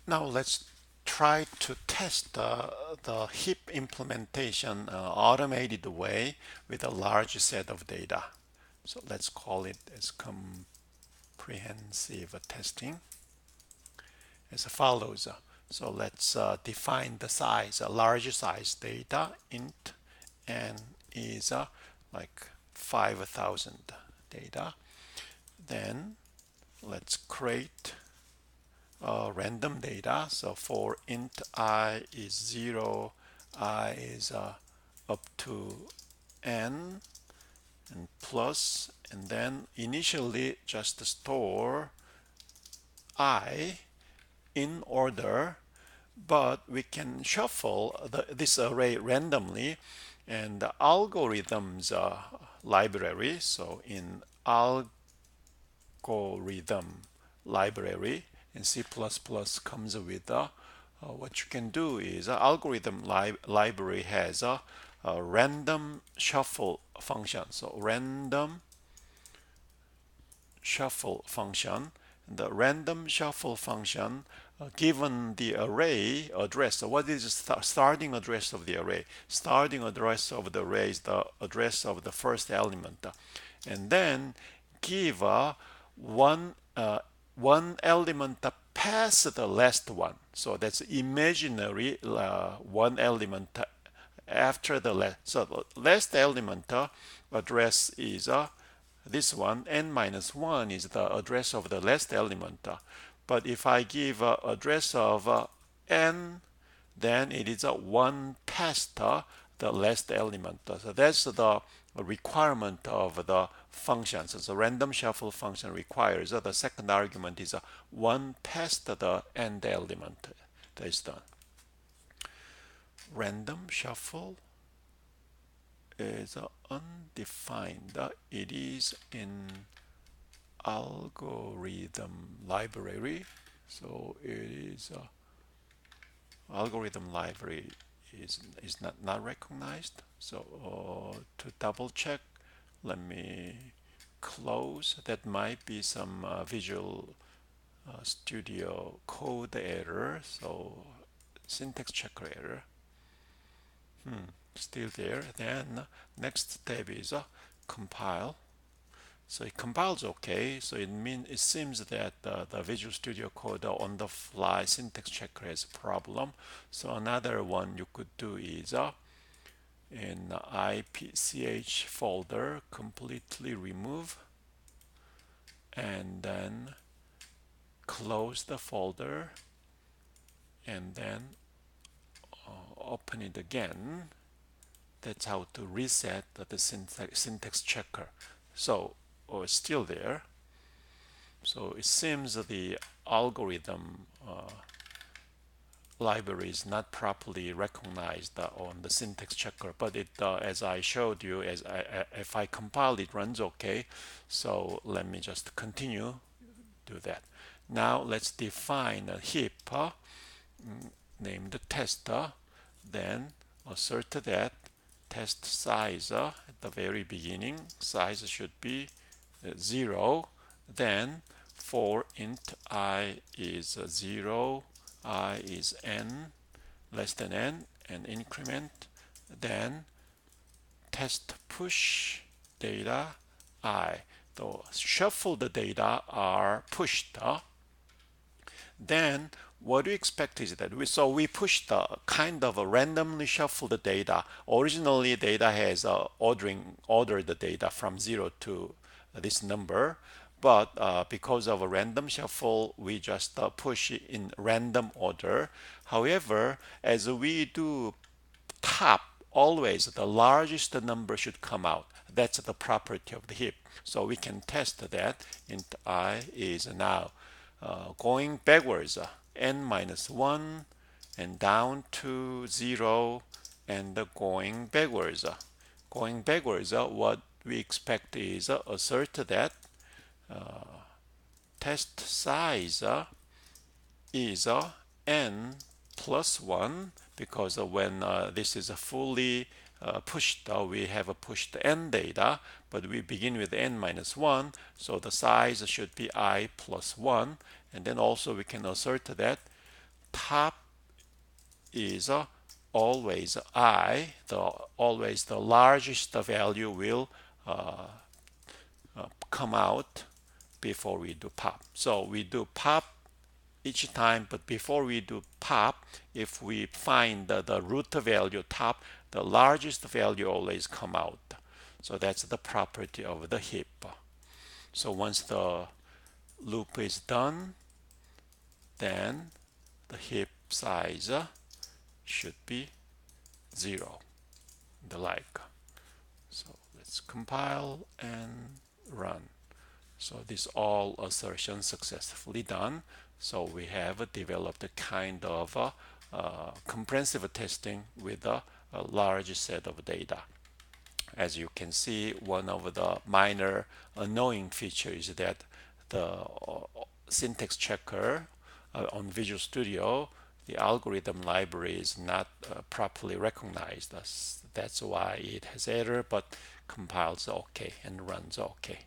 Now let's try to test the heap implementation automated way with a large set of data. So let's call it as comprehensive testing as follows. So let's define the size, a large size data int n is like 5,000 data. Then let's create random data. So for int I is 0, I is up to n and plus, and then initially just store I in order, but we can shuffle this array randomly, and the algorithms library. So in algorithm library in C++ comes with what you can do is algorithm library has a random shuffle function. So random shuffle function. The random shuffle function given the array address. So what is the starting address of the array? Starting address of the array is the address of the first element. And then give one element past the last one. So that's imaginary one element after the last. So the last element address is this one, n minus 1 is the address of the last element. But if I give address of n, then it is 1 past the last element. So that's the requirement of the function. So the random shuffle function requires the second argument is 1 past the end element. That is done. Random shuffle is undefined. It is in algorithm library. So it is algorithm library is not recognized. So to double check, let me close. That might be some Visual Studio code error. So syntax checker error. Still there. Then next step is compile. So it compiles okay. So it seems that the Visual Studio Code on the fly syntax checker has a problem. So another one you could do is in IPCH folder completely remove and then close the folder and then open it again. That's how to reset the syntax checker. So it's still there. So it seems that the algorithm library is not properly recognized on the syntax checker, but it, as I showed you, if I compile it runs okay. So let me just continue do that. Now let's define a heap named tester, then assert that test size at the very beginning. Size should be 0. Then for int I is 0, I is n less than n, and increment. Then test push data I. The shuffled data are pushed. Then what we expect is that we push the kind of a randomly shuffled data. Originally, data has ordered the data from 0 to this number, but because of a random shuffle, we just push it in random order. However, as we do top, always the largest number should come out. That's the property of the heap. So we can test that. Int I is now going backwards, n minus 1 and down to 0 and going backwards. Going backwards, what we expect is assert that test size is n plus 1 because when this is fully pushed, we have pushed n data, but we begin with n minus 1, so the size should be I plus 1. And then also we can assert that top is always I, always the largest value will come out before we do pop. So we do pop each time, but before we do pop, if we find the root value top, the largest value always come out. So that's the property of the heap. So once the loop is done, then the heap size should be 0, the like. So let's compile and run. So this all assertions successfully done. So we have developed a kind of comprehensive testing with a large set of data. As you can see, one of the minor annoying features is that the syntax checker on Visual Studio, the algorithm library is not properly recognized. That's why it has error, but compiles okay and runs okay.